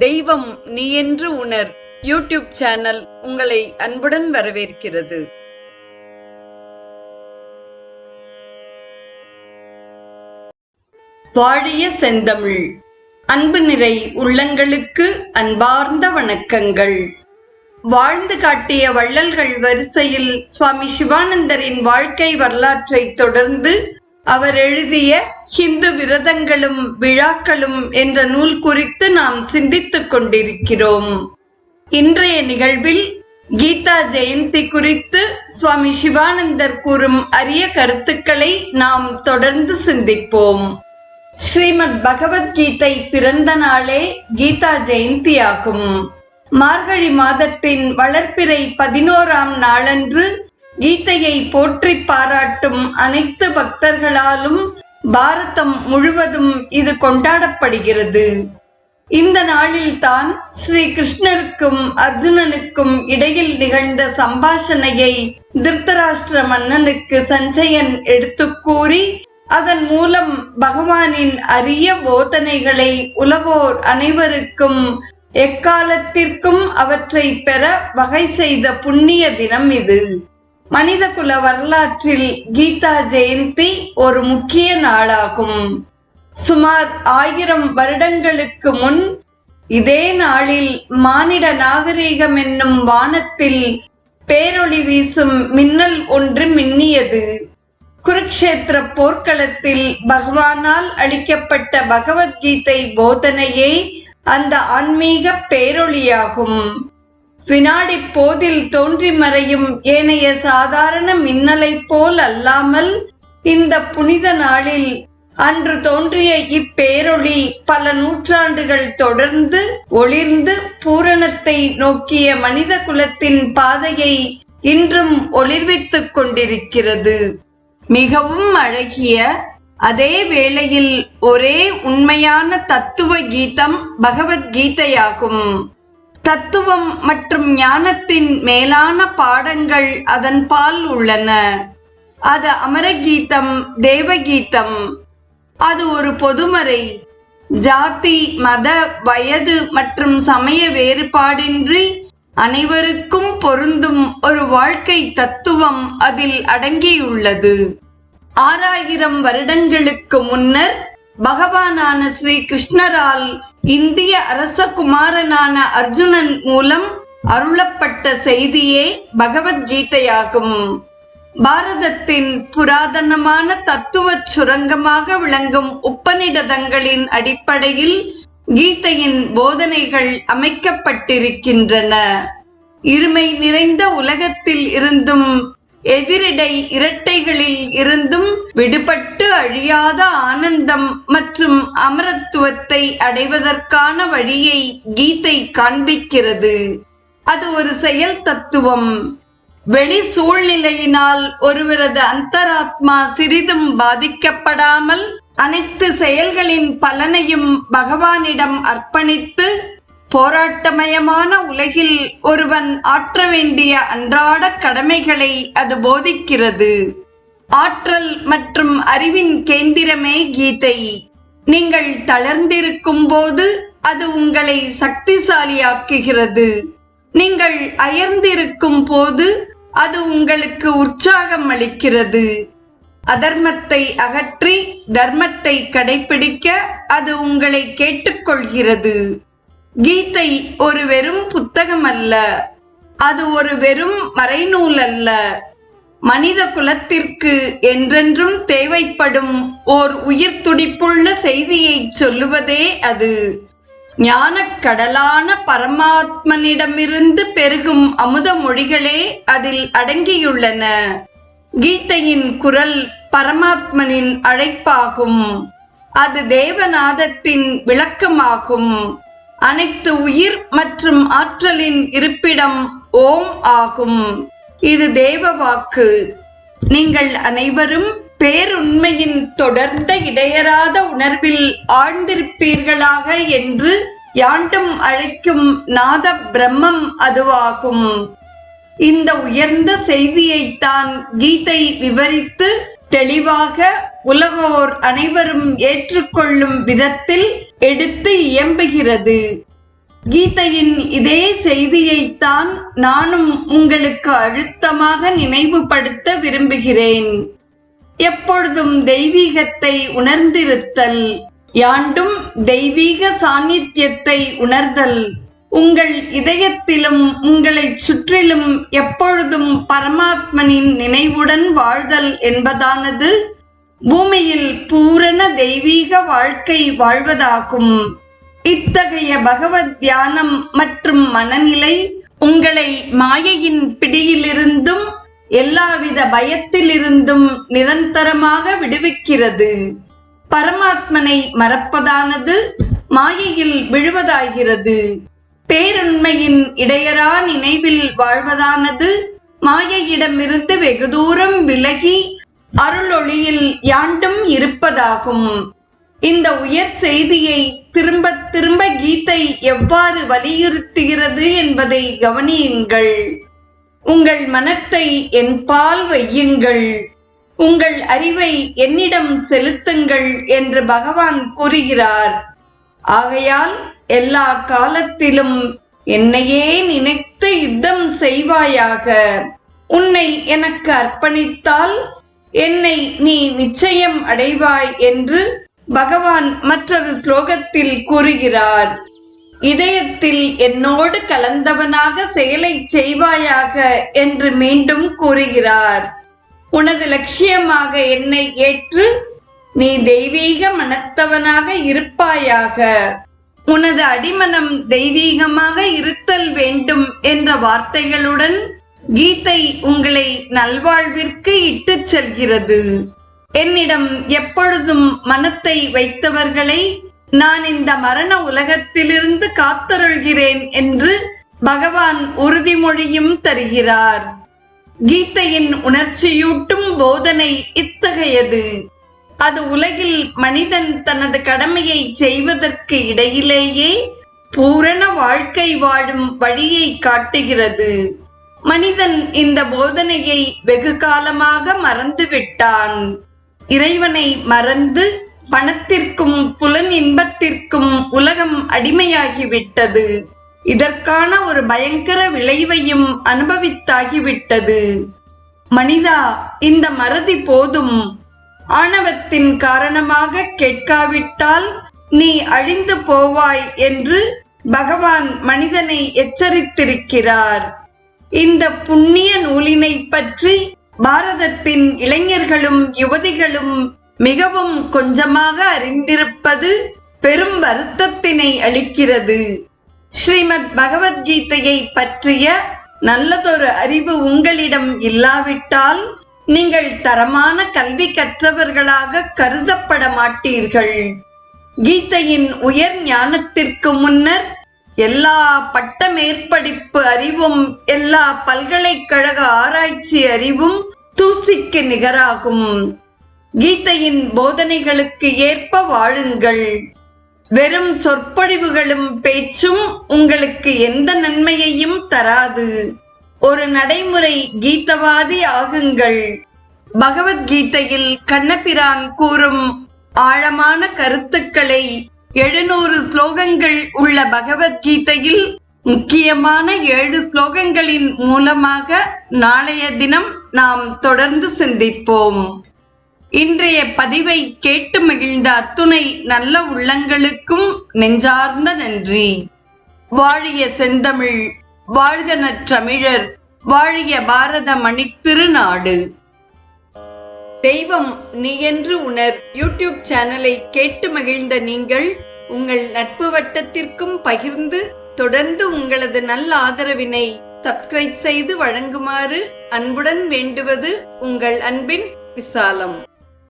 தெய்வம் நீ என்று உணர் யூடியூப் சேனல் உங்களை அன்புடன் வரவேற்கிறது. வாழிய செந்தமிழ். அன்பு நிறை உள்ளங்களுக்கு அன்பார்ந்த வணக்கங்கள். வாழ்ந்து காட்டிய வள்ளல்கள் வரிசையில் சுவாமி சிவானந்தரின் வாழ்க்கை வரலாற்றை தொடர்ந்து அவர் எழுதிய ஹிந்து விரதங்களும் விழாக்களும் என்ற நூல் குறித்து நாம் சிந்தித்துக் கொண்டிருக்கிறோம். இன்றைய நிகழ்வில் கீதா ஜெயந்தி குறித்து சுவாமி சிவானந்தர் கூறும் அரிய கருத்துக்களை நாம் தொடர்ந்து சிந்திப்போம். ஸ்ரீமத் பகவத்கீதை பிறந்த நாளே கீதா ஜெயந்தி ஆகும். மார்கழி மாதத்தின் வளர்ப்பிறை 11ஆம் நாளன்று கீதையை போற்றி பாராட்டும் அனைத்து பக்தர்களாலும் பாரதம் முழுவதும் இது கொண்டாடப்படுகிறது. இந்த நாளில்தான் ஸ்ரீ கிருஷ்ணருக்கும் அர்ஜுனனுக்கும் இடையில் நிகழ்ந்த சம்பாஷணையை திருத்தராஷ்டிர மன்னனுக்கு சஞ்சயன் எடுத்து கூறி அதன் மூலம் பகவானின் அரிய போதனைகளை உலகோர் அனைவருக்கும் எக்காலத்திற்கும் அவற்றை பெற வகை செய்த புண்ணிய தினம் இது. மனிதகுல வரலாற்றில் கீதா ஜெயந்தி ஒரு முக்கிய நாளாகும். சுமார் 1000 வருடங்களுக்கு முன் இதே நாளில் மானிட நாகரீகம் என்னும் வானத்தில் பேரொளி வீசும் மின்னல் ஒன்று மின்னியது. குருக்ஷேத்திர போர்க்களத்தில் பகவானால் அளிக்கப்பட்ட பகவத்கீதை போதனையே அந்த ஆன்மீக பேரொளியாகும். வினாடி போதில் தோன்றி மறையும் ஏனைய சாதாரண மின்னலை போல் அல்லாமல் இந்த புனித நாளில் அன்று தோன்றிய இப்பேரொளி பல நூற்றாண்டுகள் தொடர்ந்து ஒளிர்ந்து பூரணத்தை நோக்கிய மனித குலத்தின் பாதையை இன்றும் ஒளிர்வித்துக் கொண்டிருக்கிறது. மிகவும் அழகிய அதே வேளையில் ஒரே உண்மையான தத்துவ கீதம் பகவத்கீதையாகும். தத்துவம் மற்றும் ஞானத்தின் மேலான பாடங்கள் அதன் பால் உள்ளன. அது அமரகீதம், தேவகீதம். அது ஒரு பொதுமறை. ஜாதி, மத, வயது மற்றும் சமய வேறுபாடின்றி அனைவருக்கும் பொருந்தும் ஒரு வாழ்க்கை தத்துவம் அதில் அடங்கியுள்ளது. 6000 வருடங்களுக்கு முன்னர் பகவானான ஸ்ரீ கிருஷ்ணரால் இந்திய அரசகுமாரனான அர்ஜுனன் மூலம் அருளப்பட்ட செய்தியே பகவத்கீதையாகும். பாரதத்தின் புராதனமான தத்துவ சுரங்கமாக விளங்கும் உபநிடதங்களின் அடிப்படையில் கீதையின் போதனைகள் அமைக்கப்பட்டிருக்கின்றன. இருமை நிறைந்த உலகத்தில் இருந்தும் எதிரிடை இரட்டைகளில் இருந்தும் விடுபட்டு அழியாத ஆனந்தம் மற்றும் அமரத்துவத்தை அடைவதற்கான வழியை கீதை காண்பிக்கிறது. அது ஒரு செயல் தத்துவம். வெளி சூழ்நிலையினால் ஒருவரது அந்தராத்மா சிறிதும் பாதிக்கப்படாமல் அனைத்து செயல்களின் பலனையும் பகவானிடம் அர்ப்பணித்து போராட்டமயமான உலகில் ஒருவன் ஆற்ற வேண்டிய அன்றாட கடமைகளை அது போதிக்கிறது. ஆற்றல் மற்றும் அறிவின் கேந்திரமே கீதை. நீங்கள் தளர்ந்திருக்கும் போது அது உங்களை சக்திசாலியாக்குகிறது. நீங்கள் அயர்ந்திருக்கும் போது அது உங்களுக்கு உற்சாகம் அளிக்கிறது. அதர்மத்தை அகற்றி தர்மத்தை கடைபிடிக்க அது உங்களை கேட்டுக்கொள்கிறது. கீதை ஒரு வெறும் புத்தகம் அல்ல. அது ஒரு வெறும் மறைநூல் அல்ல. மனித குலத்திற்கு என்றென்றும் தேவைப்படும் ஓர் உயிர் துடிப்புள்ள செய்தியை சொல்லுவதே அது. ஞானக் கடலான பரமாத்மனிடமிருந்து பெருகும் அமுத மொழிகளே அதில் அடங்கியுள்ளன. கீதையின் குரல் பரமாத்மனின் அழைப்பாகும். அது தேவநாதத்தின் விளக்கமாகும். அனைத்து உயிர் மற்றும் ஆற்றலின் இருப்பிடம் ஓம் ஆகும். இது தேவ வாக்கு. நீங்கள் அனைவரும் பேருண்மையின் தொடர்ந்த இடையறாத உணர்வில் ஆழ்ந்திருப்பீர்களாக என்று யாண்டும் அழைக்கும் நாத பிரம்மம் அதுவாகும். இந்த உயர்ந்த செய்தியைத்தான் கீதை விவரித்து தெளிவாக உலகோர் அனைவரும் ஏற்றுக்கொள்ளும் விதத்தில் எடுத்து இயம்புகிறது. கீதையின் இதே செய்தியைத்தான் நானும் உங்களுக்கு அழுத்தமாக நினைவுபடுத்த விரும்புகிறேன். எப்பொழுதும் தெய்வீகத்தை உணர்ந்திருத்தல், யாண்டும் தெய்வீக சாநித்தியத்தை உணர்தல், உங்கள் இதயத்திலும் உங்களை சுற்றிலும் எப்பொழுதும் பரமாத்மனின் நினைவுடன் வாழ்தல் என்பதானது பூமியில் பூரண தெய்வீக வாழ்க்கை வாழ்வதாகும். இத்தகைய பகவத் தியானம் மற்றும் மனநிலை உங்களை மாயையின் பிடியிலிருந்தும் எல்லாவித பயத்திலிருந்தும் நிரந்தரமாக விடுவிக்கிறது. பரமாத்மனை மறப்பதானது மாயையில் விழுவதாகிறது. பேருண்மையின் இடையறா நினைவில் வாழ்வதானது மாயையிடமிருந்து வெகு தூரம் விலகி அருளொளியில் யாண்டும் இருப்பதாகும். இந்த உயர் செய்தியை திரும்ப திரும்ப கீதை எவ்வாறு வலியுறுத்துகிறது என்பதை கவனியுங்கள். உங்கள் மனத்தை என்பால் வையுங்கள், உங்கள் அறிவை என்னிடம் செலுத்துங்கள் என்று பகவான் கூறுகிறார். ஆகையால் எல்லா காலத்திலும் என்னையே நினைத்து யுத்தம் செய்வாயாக. உன்னை எனக்கு அர்ப்பணித்தால் என்னை நீ நிச்சயம் அடைவாய் என்று பகவான் மற்றொரு ஸ்லோகத்தில் கூறுகிறார். இதயத்தில் என்னோடு கலந்தவனாக செயலை செய்வாயாக என்று மீண்டும் கூறுகிறார். உனது லட்சியமாக என்னை ஏற்று நீ தெய்வீக மனத்தவனாக இருப்பாயாக. உனது அடிமனம் தெய்வீகமாக இருத்தல் வேண்டும் என்ற வார்த்தைகளுடன் கீதை உங்களை நல்வாழ்விற்கு இட்டுச் செல்கிறது. என்னிடம் எப்பொழுதும் மனத்தை வைத்தவர்களை நான் இந்த மரண உலகத்திலிருந்து காத்தருள்கிறேன் என்று பகவான் உறுதிமொழியும் தருகிறார். கீதையின் உணர்ச்சியூட்டும் போதனை இத்தகையது. அது உலகில் மனிதன் தனது கடமையை செய்வதற்கு இடையிலேயே பூரண வாழ்க்கை வாழும் வழியை காட்டுகிறது. மனிதன் இந்த போதனையை வெகு காலமாக மறந்துவிட்டான். இறைவனை மறந்து பணத்திற்கும் புலன் இன்பத்திற்கும் உலகம் அடிமையாகிவிட்டது. இதற்கான ஒரு பயங்கர விளைவையும் அனுபவித்தாகிவிட்டது. மனிதா, இந்த மறதி போதும். ஆணவத்தின் காரணமாக கேட்காவிட்டால் நீ அழிந்து போவாய் என்று பகவான் மனிதனை எச்சரித்திருக்கிறார். இந்த புண்ணிய நூலினை பற்றி பாரதத்தின் இளைஞர்களும் யுவதிகளும் மிகவும் கொஞ்சமாக அறிந்திருப்பது பெரும் வருத்தத்தினை அளிக்கிறது. ஸ்ரீமத் பகவத்கீதையை பற்றிய நல்லதொரு அறிவு உங்களிடம் இல்லாவிட்டால் நீங்கள் தரமான கல்வி கற்றவர்களாக கருதப்பட மாட்டீர்கள். கீதையின் உயர் ஞானத்திற்கு முன்னர் எல்லா பட்ட மேற்படிப்பு அறிவும் எல்லா பல்கலைக்கழக ஆராய்ச்சி அறிவும் தூசிக்கு நிகராகும். கீதையின் போதனைகளுக்கு ஏற்ப வாழுங்கள். வெறும் சொற்பொழிவுகளும் பேச்சும் உங்களுக்கு எந்த நன்மையையும் தராது. ஒரு நடைமுறை கீதவாதி ஆகுங்கள். பகவத்கீதையில் கண்ணபிரான் கூறும் ஆழமான கருத்துக்களை 700 ஸ்லோகங்கள் உள்ள பகவத்கீதையில் முக்கியமான 7 ஸ்லோகங்களின் மூலமாக நாளைய தினம் நாம் தொடர்ந்து சிந்திப்போம். இன்றைய பதிவை கேட்டு மகிழ்ந்த அத்துணை நல்ல உள்ளங்களுக்கும் நெஞ்சார்ந்த நன்றி. வாழிய செந்தமிழ், வாழ்க நற்றமிழர், வாழிய பாரத மணித்திருநாடு. தெய்வம் நீ என்று உணர் யூடியூப் சேனலை கேட்டு மகிழ்ந்த நீங்கள் உங்கள் நட்பு வட்டத்திற்கும் பகிர்ந்து தொடர்ந்து உங்களது நல்ல ஆதரவினை சப்ஸ்கிரைப் செய்து வழங்குமாறு அன்புடன் வேண்டுவது உங்கள் அன்பின் விசாலம்.